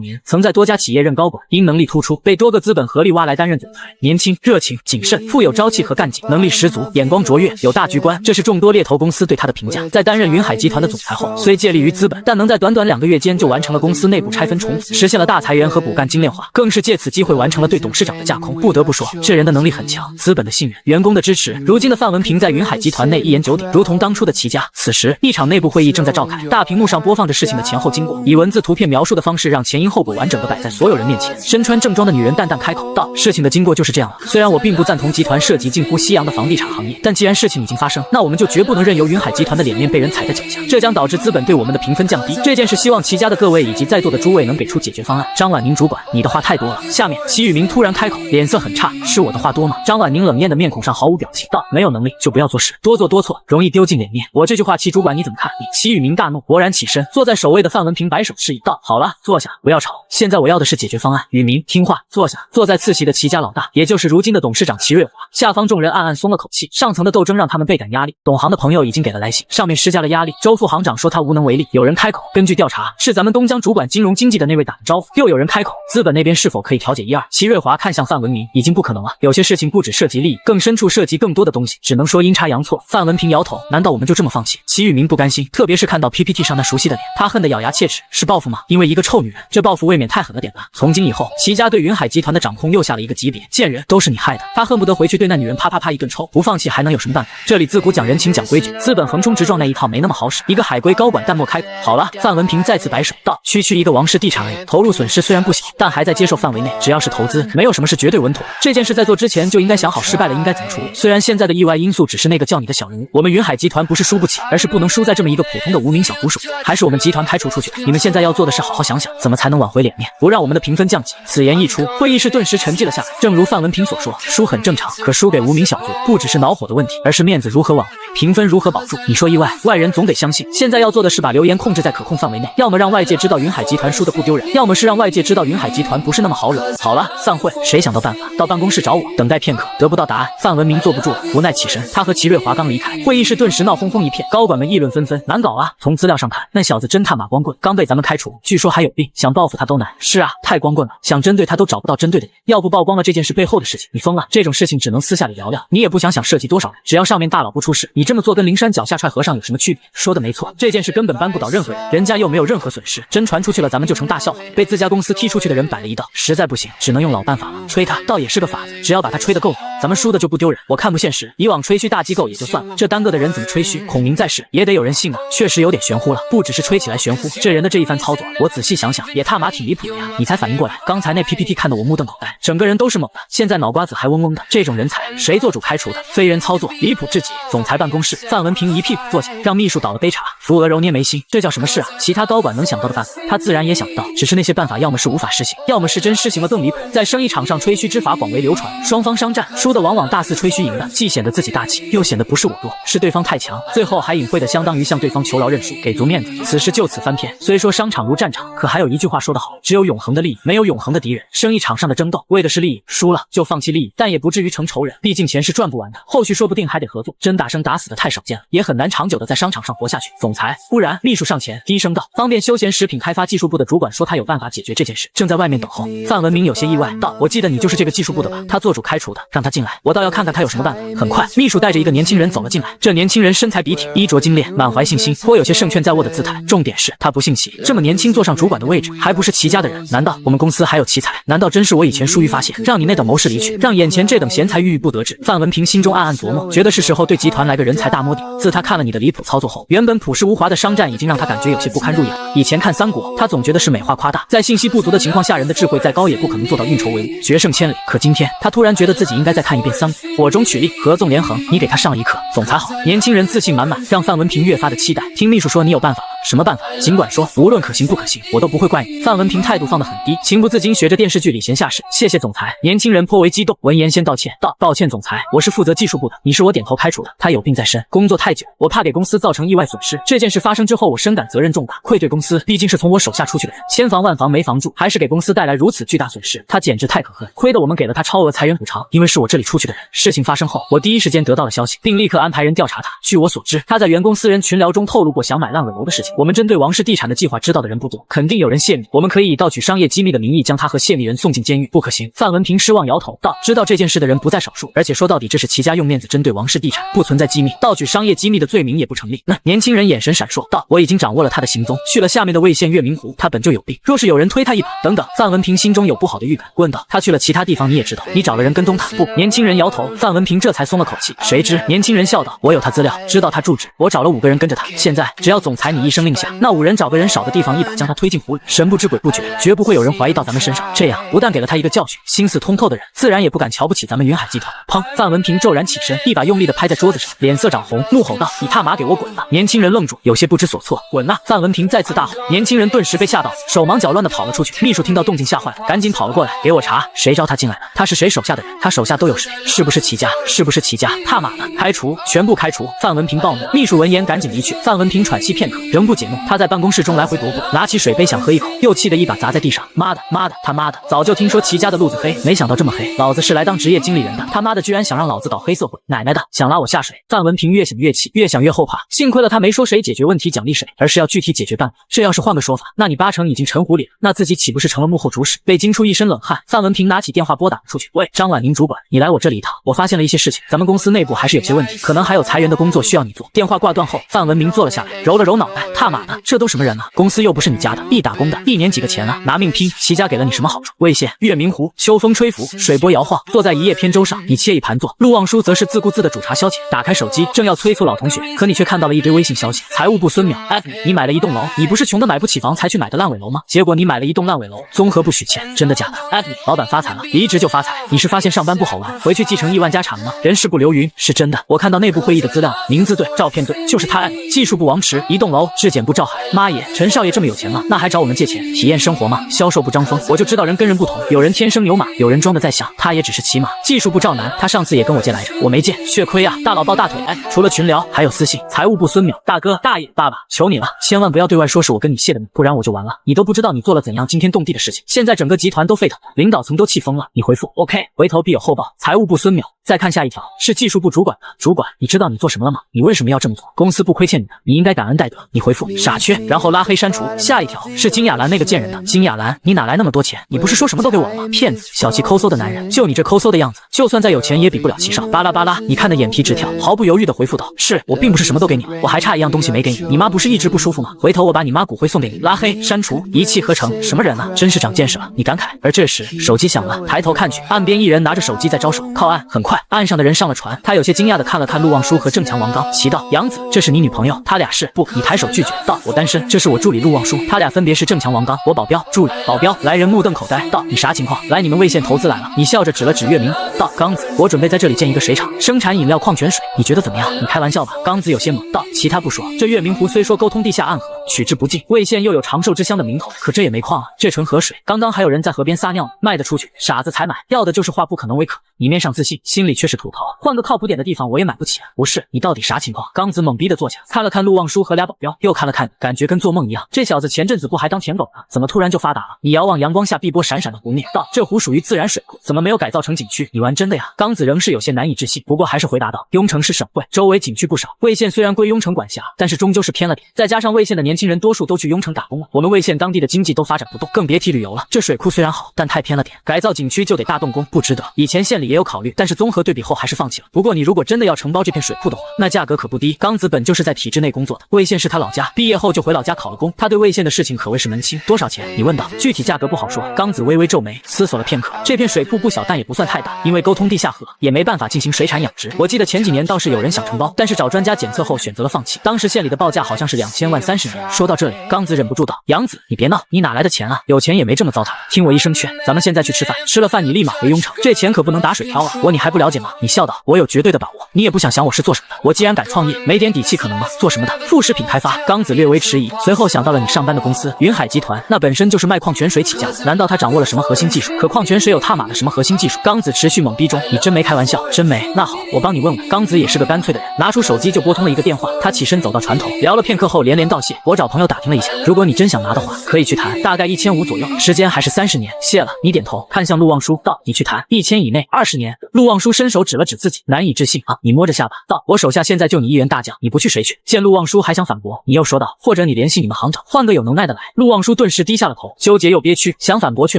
年，曾在多家企业任高管，因能力突出，被多个资本合力挖来担任总裁。年轻、热情、谨慎，富有朝气和干劲，能力十足，眼光卓越，有大局观，这是众多猎头公司对他的评价。在担任云海集团的总裁后，虽借力于资本，但能在短短2个月间就完成了公司内部拆分重组，实现了大裁员和骨干精炼化，更是借此机会完成了对董事长的架空。不得不说，这人的能力很强，资本的信任，员工的支持。如今的范文平在云海集团内一言九鼎，如同当初的齐家。此时，一场内部会议正在召开，大屏幕上播放着事情的前后经过，以文字图片描述的方式，让前因后果完整的摆在所有人面前。身穿正装的女人淡淡开口道：“事情的经过就是这样了。虽然我并不赞同集团涉及近乎夕阳的房地产行业，但既然事情已经发生，那我们就绝不能任由云海集团的脸面被人踩在脚下，这将导致资本对我们的评分降低。这件事希望齐家的各位以及在座的诸位能给出解决方案。”张婉宁主管，你的话太多了。下面齐宇明突然开口，脸色很差：“是我的话多吗？”张婉宁冷艳的面孔上毫无表情道：“没有能力就不要做事，多做多错，容易丢尽脸面。我这句话，齐主管你怎么看？”齐宇明大怒，勃然起身，坐在首位的范文平摆手示意道：“好了，坐下，不要吵。现在我要的是解决方案。宇明，听话，坐下。”坐在次席的齐家老大，也就是如今的董事长齐瑞华，下方众人暗暗松了口气。上层的斗争让他们倍感压力。董行的朋友已经给了来信，上面施加了压力。周副行长说他无能为力。有人开口，根据调查，是咱们东江主管金融经济的那位打的招呼。又有人开口，资本那边是否可以调解1-2？齐瑞华看向范文明，已经不可能了。有些事情不只涉及利益，更深处涉及更多的东西，只能说阴差阳错。范文平摇头，难道我们就这么放弃？齐宇明不甘心，特别是看到 PPT 上那熟悉的脸，他恨得咬牙切齿。是报复吗？因为一个臭女人，这报复未免太狠了点吧。从今以后，齐家对云海集团的掌控又下了一个级别。贱人，都是你害的。他恨不得回去对那女人啪啪啪一顿抽，不放弃还能有什么办法？这里自古讲人情讲规矩，资本横冲直撞那一套没那么好使。一个海归高管淡漠开口，好了，范文平再次摆手道，区一个王氏地产而已，投入损失虽然不小，但还在接受范围内，只要是投资，没有什么是绝对稳妥。这件事在做之前就应该想好失败了应该怎么处理。虽然现在的意外因素只是那个叫你的小人物，我们云海集团不是输不起，而是不能输在这么一个普通的无名小捕手，还是我们集团开除出去的。你们现在要做的是好好想想，怎么才能挽回脸面，不让我们的评分降级。此言一出，会议室顿时沉寂了下来。正如范文平所说，输很正常，可输给无名小卒，不只是恼火的问题，而是面子如何挽回，评分如何保住。你说意外，外人总得相信。现在要做的是把流言控制在可控范围内，要么让外界知道云海集团输的不丢人，要么是让外界知道云海集团不是那么好惹。好了，散会。谁想到办法？到办公室找我。等待片刻，得不到答案，范文明坐不住了，无奈起身。他和齐瑞华刚离开，会议室顿时闹哄哄一片，高管们议论纷纷。难搞啊！从资料上看，那小子真他妈光棍，刚被咱们开除，据说还有病，想报复他都难。是啊，太光棍了，想针对他都找不到针对的人。要不曝光了这件事背后的事情，你疯了？这种事情只能私下里聊聊，你也不想涉及多少人，只要上面大佬不出事，你这么做跟灵山脚下踹和尚有什么区别？说的没错，这件事根本扳不倒任何人，人家又没有任何损失，真传出去了，咱们就成大笑话。被自家公司踢出去的人摆了一道，实在不行，只能用老办法了，吹他，倒也是个法子，只要把他吹得够好，咱们输的就不丢人。我看不现实，以往吹嘘大机构也就算了，这单个的人怎么吹嘘？孔明在世，也得有人信啊，确实有点玄乎了，不只是吹起来玄乎，这人的这一番操作，我仔细想想，也他妈挺离谱的呀。你才反应过来，刚才那 PPT 看得我目瞪口呆，整个人都是懵的，现在脑瓜子还嗡嗡的。这种人才，谁做主开除的？非人操作，离谱至极。总裁办公室，范文平一屁股坐下，让秘书倒了杯茶，扶额揉捏眉心，这叫什么事啊？其他高管能想到的办法，他自然也想不到，只是那些办法要么是无法实行，要么是真实行了更离谱。在生意场上吹嘘之法广为流传，双方商战，输的往往大肆吹嘘赢的，既显得自己大气，又显得不是我弱，是对方太强，最后还隐晦的相当于向对方求饶认输，给足面子。此事就此翻篇。虽说商场如战场，可还有一句话说得好，只有永恒的利益，没有永恒的敌人。生意场上的争斗，为的是利益，输了就放弃利益，但也不至于成仇人，毕竟钱是赚不完的，后续说不定还得合作。真打生打死的太少见了，也很难长久的在商场上活下去。总裁，不然。秘书上前低声道，方便休闲食品开发技术部的主管说他有办法解决这件事，正在外面等候。范文明有些意外道，我记得你就是这个技术部的吧？他做主开除的，让他进来，我倒要看看他有什么办法。很快，秘书带着一个年轻人走了进来，这年轻人身材笔挺，衣着精炼，满怀信心，颇有些胜券在握的姿态。重点是他不姓齐，这么年轻坐上主管的位置，还不是齐家的人？难道我们公司还有奇才？难道真是我以前疏于发现，让你那等谋士离去，让眼前这等闲才郁郁不得志？范文平心中暗暗琢磨，觉得是时候对集团来个人才大摸底。自他看了你的离谱操作后，原本朴实无华的商战已经让他感觉有些不堪入眼。以前看三国，他总觉得是美化夸大，在信息不足的情况下，人的智慧再高也不可能做到运筹帷幄，决胜千里。可今天他突然觉得自己应该再看一遍三国，火中取栗，合纵连横。你给他上了一课。总裁好。年轻人自信满满，让范文平越发的期待。听秘书说你有办法了，什么办法？尽管说，无论可行不可行，我都不会怪你。范文平态度放得很低，情不自禁学着电视剧里闲下事。谢谢总裁。年轻人颇为激动，闻言先道歉道，抱歉总裁，我是负责技术部的，你是我点头开除的。他有病在身，工作太久，我怕给公司造成意外损失。这件事发生之后，我深感责任重大，愧对公司，毕竟是从我手下出去的人，千防万防没防住，还是给公司带来如此巨大损失，他简直太可恨。亏得我们给了他超额裁员补偿，因为是我这里出去的人。事情发生后，我第一时间得到了消息，并立刻安排人调查他。据我所知，他在员工私人群聊中透露过想买烂尾楼的事情。我们针对王氏地产的计划知道的人不多，肯定有人泄密，我们可以以盗取商业机密的名义将他和泄密人送进监狱。不可行。范文平失望摇头道，知道这件事的人不在少数，而且说到底这是齐家用面子针对王氏地产，不存在机密，盗取商业机密的罪名也不成立。那年轻人眼神闪烁道，我已经掌握了他的行踪，去了下面的魏县月明湖，他本就有病，若是有人推他一把等等。范文平心中有不好的预感，问道，他去了其他地方你也知道，你找了人跟踪他？不。年轻人摇头。范文平这才松了口气。谁知年轻人笑道，我有他资料，知道他住址，我找了5个人跟着他，现在只要总裁你一声令下，那5人找个人少的地方一把将他推进湖里，神不知鬼不觉，绝不会有人怀疑到咱们身上。这样不但给了他一个教训，心思通透的人自然也不敢瞧不起咱们云海集团。砰！范文平骤然起身，一把用力的拍在桌子上，脸色涨红，怒吼道，你他妈给我滚吧！年轻人愣住，有些不知所措。滚啊！范文平再次大吼。年轻人顿时被吓到，手忙脚乱的跑了出去。秘书听到动静吓坏了，赶紧跑了过来，给我查，谁招他进来的？他是谁手下的人？他手下都有谁？是不是齐家？是不是齐家？他妈的，开除，全部开除！范文平暴怒。秘书闻言赶紧离去。范文平喘息片刻，仍不解怒。他在办公室中来回踱步，拿起水杯想喝一口，又气得一把砸在地上。妈的，妈的，他妈的！早就听说齐家的路子黑，没想到这么黑。老子是来当职业经理人的，他妈的居然想让老子搞黑社会！奶奶的，想拉我下水！范文平越想越气，越想越后怕。幸亏了他没说谁解决问题奖励谁，而是要具体解决办法。这要是换个说法，那你8成已经沉湖里了，那自己岂不是成了幕后主使？被惊出一身冷汗，范文平拿起电话拨打了出去。喂，张婉玲主管，你来我这里一趟，我发现了一些事情，咱们公司内部还是有些问题，可能还有裁员的工作需要你做。电话挂断后，范文明坐了下来，揉了揉脑袋，他他妈的，这都什么人啊？公司又不是你家的，一打工的，一年几个钱啊？拿命拼，齐家给了你什么好处？魏县月明湖，秋风吹拂，水波摇晃，坐在一叶扁舟上，你惬意盘坐。陆望舒则是自顾自的煮茶消遣，打开手机，正要催促老同学，可你却看到了一堆微信消息。财务部孙淼@你买了一栋楼，你不是穷的买不起房才去买的烂尾楼吗？结果你买了一栋烂尾楼，综合部许欠，真的假的？你老板发财了，离职就发财。你是发现上班不好玩，回去继承亿万家产了吗？人事部刘云是真的，我看到内部会议的资料，名字对，照片对，就是他。技术部王池，一栋楼，质检部赵海。妈耶，陈少爷这么有钱了，那还找我们借钱体验生活吗？销售部张峰，我就知道人跟人不同，有人天生牛马，有人装的在想，他也只是骑马。技术部赵楠，他上次也跟我借来着，我没借，血亏啊，大佬抱大腿。除了群聊，还有私信。财务部孙淼，大哥大爷爸爸，求你了，千万不要对外说是我跟你借的米，不然我就完了。你都不知道你做了怎样惊天动地的事情，现在整个集团都沸腾，领导层都气疯了。你回复 OK， 回头必有后报。财务部孙淼，再看下一条，是技术部主管的。主管，你知道你做什么了吗？你为什么要这么做？公司不亏欠你的，你应该感恩戴德。你回复傻缺，然后拉黑删除。下一条是金雅兰那个贱人的。金雅兰，你哪来那么多钱？你不是说什么都给我了吗？骗子，小气抠搜的男人，就你这抠搜的样子，就算再有钱也比不了七少。巴拉巴拉，你看的眼皮直跳，毫不犹豫的回复道：是我并不是什么都给你了，我还差一样东西没给你。你妈不是一直不舒服吗？回头我把你妈骨灰送给你。拉黑删除，一气呵成。什么人啊？真是长见识了，你感慨。而这时手机响了，抬头看去，岸边一人拿着手机在招手。靠岸。很快，岸上的人上了船，他有些惊讶的看了看陆望舒和郑强、王刚，奇道：杨子，这是你女朋友？他俩是不？你抬手拒绝道：我单身。这是我助理陆望舒，他俩分别是郑强、王刚，我保镖。助理，保镖。来人目瞪口呆道：你啥情况？来你们魏县投资来了。你笑着指了指月明湖道：刚子，我准备在这里建一个水厂，生产饮料矿泉水，你觉得怎么样？你开玩笑吧？刚子有些懵道：其他不说，这月明湖虽说沟通地下暗河，取之不尽，魏县又有长寿之乡的名头，可这也没矿啊，这纯河水。刚刚还有人在河边撒尿，卖得出去，傻子才买，要的就是话不可能为可。你面上自信，心里却是土豪，换个靠谱点的地方我也买不起啊！不是，你到底啥情况？刚子懵逼的坐下，看了看陆望舒和俩保镖，又看了看，感觉跟做梦一样。这小子前阵子不还当舔狗呢，怎么突然就发达了？你遥望阳光下碧波闪闪的湖面，道：这湖属于自然水库，怎么没有改造成景区？你玩真的呀？刚子仍是有些难以置信，不过还是回答道：雍城是省会，周围景区不少，魏县虽然归雍城管辖，但是终究是偏了点，再加上魏县的年轻人多数都去雍城打工了，我们魏县当地的经济都发展不动，更别提旅游了。这水库虽然好，但太偏了点，改造景区就得大动工，不值得。以前县里也有考虑，但是综合对比后还是放弃了。不过你如果真的要承包这片水库的话，那价格可不低。刚子本就是在体制内工作的，魏县是他老家，毕业后就回老家考了公，他对魏县的事情可谓是门清。多少钱？你问道。具体价格不好说。刚子微微皱眉，思索了片刻。这片水库不小，但也不算太大，因为沟通地下河，也没办法进行水产养殖。我记得前几年倒是有人想承包，但是找专家检测后选择了放弃。当时县里的报价好像是2000万30年。说到这里，刚子忍不住道：杨子，你别闹，你哪来的钱啊？有钱也没这么糟蹋。听我一声劝，咱们现在去吃饭，吃了饭你立马回雍城，这钱可不能打水漂啊！你还不了解吗？你笑道：我有绝对的把握。你也不想想我是做什么的？我既然敢创业，没点底气可能吗？做什么的？副食品开发。刚子略微迟疑，随后想到了你上班的公司云海集团，那本身就是卖矿泉水起家的，难道他掌握了什么核心技术？可矿泉水有他妈的什么核心技术？刚子持续懵逼中，你真没开玩笑？真没？那好，我帮你问问。刚子也是个干脆的人，拿出手机就拨通了一个电话。他起身走到船头，聊了片刻后连连道谢。我找朋友打听了一下，如果你真想拿的话，可以去谈，大概1500左右，时间还是30年。谢了。你点头，看向陆望舒道：你去谈，1000以内，20年。陆望舒伸手指了指自己，难以置信啊！你摸着下巴道：我手下现在就你一员大将，你不去谁去？见陆望舒还想反驳，你又说道：或者你联系你们行长，换个有能耐的来。陆望舒顿时低下了头，纠结又憋屈，想反驳却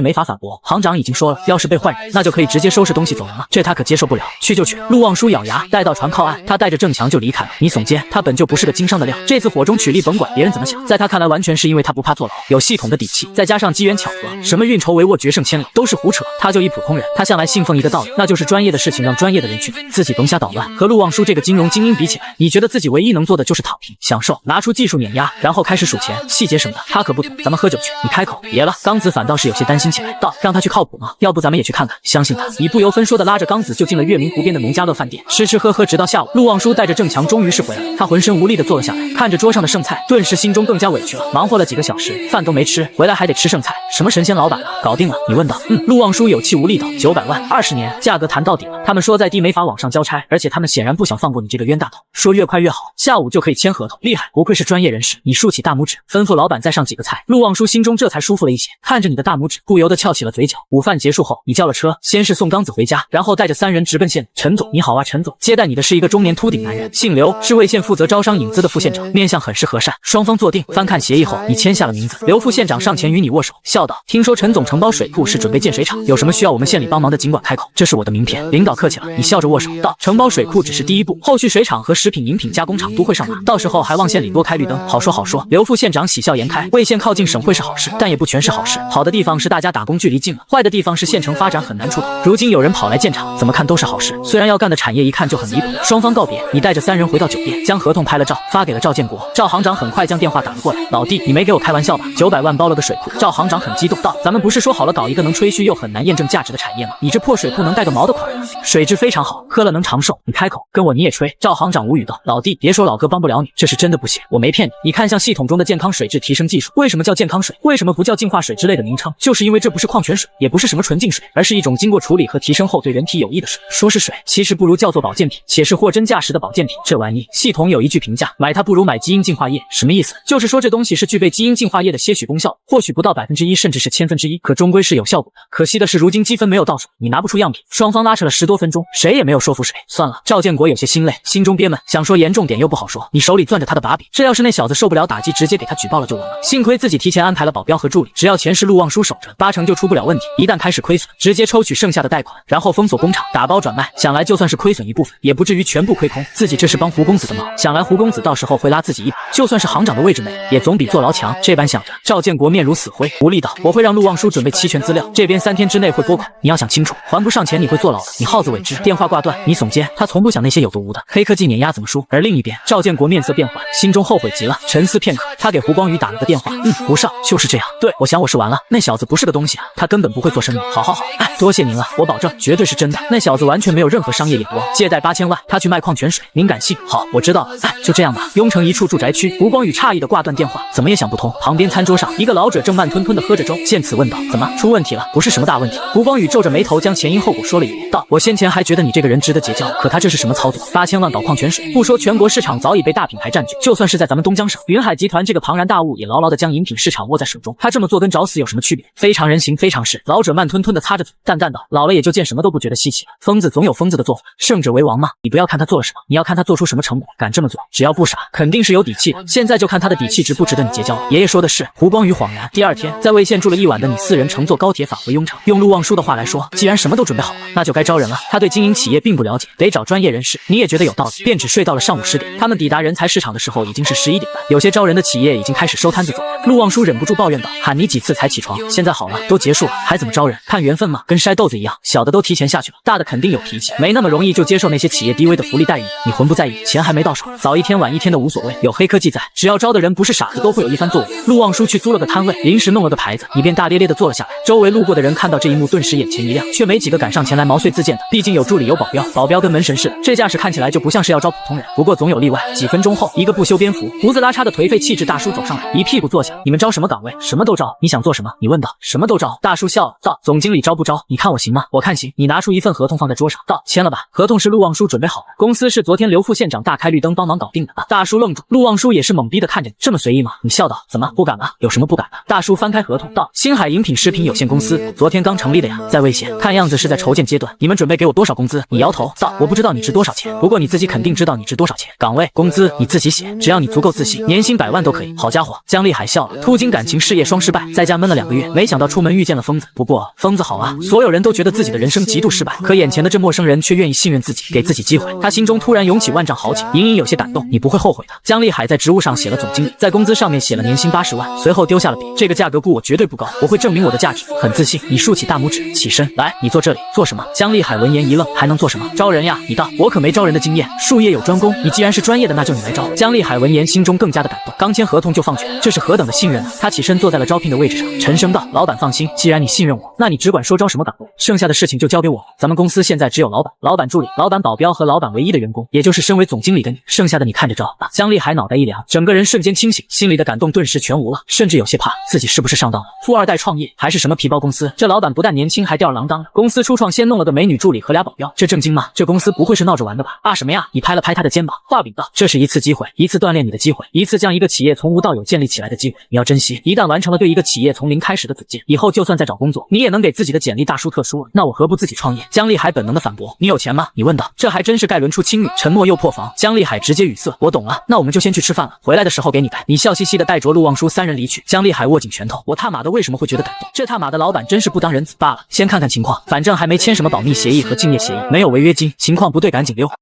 没法反驳。行长已经说了，要是被换人，那就可以直接收拾东西走人了，这他可接受不了。去就去。陆望舒咬牙，待到船靠岸，他带着郑强就离开了。你耸肩，他本就不是个经商的料，这次火中取栗，甭管别人怎么想，在他看来完全是因为他不怕坐牢，有系统的底气，再加上机缘巧合，什么运筹帷幄决胜千里都是胡扯。他就一普通人，他向来信奉一个道理，那就是专业的事情让专业的人去做，自己甭瞎捣乱。和陆望舒这个金融精英比起来，你觉得自己唯一能做的就是躺平享受，拿出技术碾压，然后开始数钱，细节什么的他可不懂。咱们喝酒去。你开口。别了。刚子反倒是有些担心起来，道：让他去靠谱吗？要不咱们也去看看，相信他。你不由分说的拉着刚子就进了月明湖边的农家乐饭店，吃吃喝喝直到下午。陆望舒带着郑强终于是回来了，他浑身无力的坐了下来，看着桌上的剩菜，顿时心中更加委屈了。忙活了几个小时，饭都没吃，回来还得吃剩菜，什么神仙老板啊？搞定了。你问道。陆望舒有气无力道：900万，20年，价格谈到底了。他们说在地没法往上交差，而且他们显然不想放过你这个冤大头，说越快越好，下午就可以签合同。厉害，不愧是专业人士。你竖起大拇指，吩咐老板再上几个菜。陆望舒心中这才舒服了一些，看着你的大拇指，不由得翘起了嘴角。午饭结束后，你叫了车，先是送刚子回家，然后带着3人直奔县里。陈总，你好啊，陈总。接待你的是一个中年秃顶男人，姓刘，是魏县负责招商引资的副县长，面相很是和善。双方坐坐定，翻看协议后，你签下了名字。刘副县长上前与你握手，笑道：“听说陈总承包水库是准备建水厂，有什么需要我们县里帮忙的，尽管开口。这是我的名片。”领导客气了，你笑着握手道：“承包水库只是第一步，后续水厂和食品饮品加工厂都会上马，到时候还望县里多开绿灯。”好说好说。刘副县长喜笑颜开，为县靠近省会是好事，但也不全是好事。好的地方是大家打工距离近了，坏的地方是县城发展很难出头。如今有人跑来建厂，怎么看都是好事。虽然要干的产业一看就很离谱。双方告别，你带着3人回到酒店，将合同拍了照，发给了赵建国。赵行长很快将电话打了过来：“老弟，你没给我开玩笑吧？900万包了个水库。”赵行长很激动道：“咱们不是说好了搞一个能吹嘘又很难验证价值的产业吗？你这破水库能带个毛的款啊！水质非常好，喝了能长寿。你开口跟我你也吹。”赵行长无语道：“老弟，别说老哥帮不了你，这是真的不行，我没骗你。你看像系统中的健康水质提升技术，为什么叫健康水？为什么不叫净化水之类的名称？就是因为这不是矿泉水，也不是什么纯净水，而是一种经过处理和提升后对人体有益的水。说是水，其实不如叫做保健品，且是货真价实的保健品。这玩意，系统有一句评价，买它不如买基因净化液。什么意思？就是说这东西是具备基因净化液的些许功效，或许不到1%，甚至是1/1000，可终归是有效果的。可惜的是，如今积分没有到手，你拿不出样品。双方拉扯了10多分钟，谁也没有说服谁。算了，赵建国有些心累，心中憋闷，想说严重点又不好说。你手里攥着他的把柄，这要是那小子受不了打击，直接给他举报了就完了。幸亏自己提前安排了保镖和助理，只要钱是陆望舒守着，8成就出不了问题。一旦开始亏损，直接抽取剩下的贷款，然后封锁工厂，打包转卖。想来就算是亏损一部分，也不至于全部亏空。自己这是帮胡公子的忙，想来胡公子到时候会拉自己一把，就算是行长的位置没了，也总比坐牢强。这般想着，赵建国面如死灰，无力道：“我会让陆望舒准备齐全资料，这边3天之内会拨款。你要想清楚，还不上钱你会坐牢的。你好自为之。”电话挂断，你耸肩，他从不想那些有的无的，黑科技碾压怎么输？而另一边，赵建国面色变缓，心中后悔极了。沉思片刻，他给胡光宇打了个电话：“胡少，就是这样。对，我想我是完了，那小子不是个东西啊，他根本不会做生意。好，多谢您了，我保证绝对是真的。那小子完全没有任何商业眼光，借贷8000万，他去卖矿泉水，您敢信？好，我知道了。就这样吧。”雍城一处住宅区，胡光宇诧异的挂断电话，怎么也想不通。旁边餐桌上，一个老者正慢吞吞的喝着粥，见此问道：“怎么出问题了？不是什么大问题。”胡光宇皱着眉头将前因后果说了一遍，道：“我先前还觉得你这个人值得结交，可他这是什么操作？8000万搞矿泉水，不说全国市场早已被大品牌占据，就算是在咱们东江省，云海集团这个庞然大物也牢牢的将饮品市场握在手中。他这么做跟找死有什么区别？非常人行非常事。”老者慢吞吞的擦着嘴，淡淡道：“老了也就见什么都不觉得稀奇了。疯子总有疯子的做法，胜者为王嘛。你不要看他做了什么，你要看他做出什么成果。敢这么做，只要不傻，肯定是有底气的。现在就看他的底气值不值得你结交。”爷爷说的是。胡光宇恍然。第二天，在魏县住了一晚的你4人乘坐高铁返回雍城。用陆望舒的话来说，既然什么都准备好了，那就该招人了。他对经营企业并不了解，得找专业人士。你也觉得有道理，便只睡到了上午10点。他们抵达人才市场的时候已经是11点半，有些招人的企业已经开始收摊子走。陆望舒忍不住抱怨道：“喊你几次才起床？现在好了，都结束了，还怎么招人？看缘分嘛，跟筛豆子一样，小的都提前下去了，大的肯定有脾气，没那么容易就接受那些企业低微的福利待遇。你浑不在意，钱还没到手，早一天晚一天的无所谓，有黑科技在，只要招的人不是傻子，都会有一番作为。”陆望舒去租了个摊位，临时弄了个牌子，你便大咧咧的坐了下来。周围路过的人看到这一幕，顿时眼前一亮，却没几个敢上前来毛遂自荐的，毕竟有助理有保镖，保镖跟门神似的，这架势看起来就不像是要招普通人。不过总有例外。几分钟后，一个不修边幅、胡子拉碴的颓废气质大叔走上来，一屁股坐下：“你们招什么岗位？什么都招，你想做什么？”你问道。“什么都招。”大叔笑了道：“总经理招不招？你看我行吗？”“我看行。”你拿出一份合同放在桌上，道：“签了吧。”合同是陆望舒准备好的，公司是昨天刘副县长大开绿灯帮忙搞定的。大叔愣住，陆望舒也是懵逼的看着你，这么随意吗？你笑道：“怎么不敢了？有什么不敢的？”大叔翻开合同道：“星海饮品食品有限公司昨天刚成立的呀，在魏县，看样子是在筹建阶段。你们准备给我多少工资？”你摇头道：“我不知道你值多少钱，不过你自己肯定知道你值多少钱。岗位、工资你自己写，只要你足够自信，年薪100万都可以。”好家伙，姜立海笑了，途经感情事业双失败，在家闷了2个月，没想到出门遇见了疯子。不过疯子好啊，所有人都觉得自己的人生极度失败，可眼前的这陌生人却愿意信任自己，给自己机会。他心中突然涌起万丈豪情，隐隐有些感动。你不会后悔的。姜立海在职务上写了总经理，在工资上面写了年薪80万，随后丢下了笔。这个价格估我绝对不高，我会证明我的价值，很自信。你竖起大拇指，起身来，你坐这里做什么？姜立海闻言一愣，还能做什么？招人呀！你道我可没招人的经验，术业有专攻，你既然是专业的，那就你来招。姜立海闻言心中更加的感动，刚签合同就放权，这是何等的信任啊！他起身坐在了招聘的位置上，沉声道：“老板放心，既然你信任我，那你只管说招什么岗位，剩下的事情就交给我。咱们公司现在只有老板、老板助理、老板保镖和老板唯一的员工，也就是身为总经理的你，剩下的你看着招。”姜立海脑袋一凉，整个人瞬间清醒，心里的感动顿时全无了，甚至有些怕自己是不是上当了。富二代创业还是什么皮包公司？这老板不但年轻，还吊儿郎当的。公司初创先弄了个美女助理和俩保镖，这正经吗？这公司不会是闹着玩的吧？啊什么呀？你拍了拍他的肩膀，画饼道：“这是一次机会，一次锻炼你的机会，一次将一个企业从无到有建立起来的机会，你要珍惜。一旦完成了对一个企业从零开始的组建，以后就算再找工作，你也能给自己的简历大大叔特殊了，那我何不自己创业？江立海本能的反驳：你有钱吗？你问道。这还真是盖伦出青女，沉默又破防。江立海直接语塞：我懂了，那我们就先去吃饭了，回来的时候给你带。你笑嘻嘻的带着陆望舒三人离去。江立海握紧拳头，我他妈的为什么会觉得感动？这他妈的老板真是不当人子罢了。先看看情况，反正还没签什么保密协议和竞业协议，没有违约金，情况不对赶紧溜。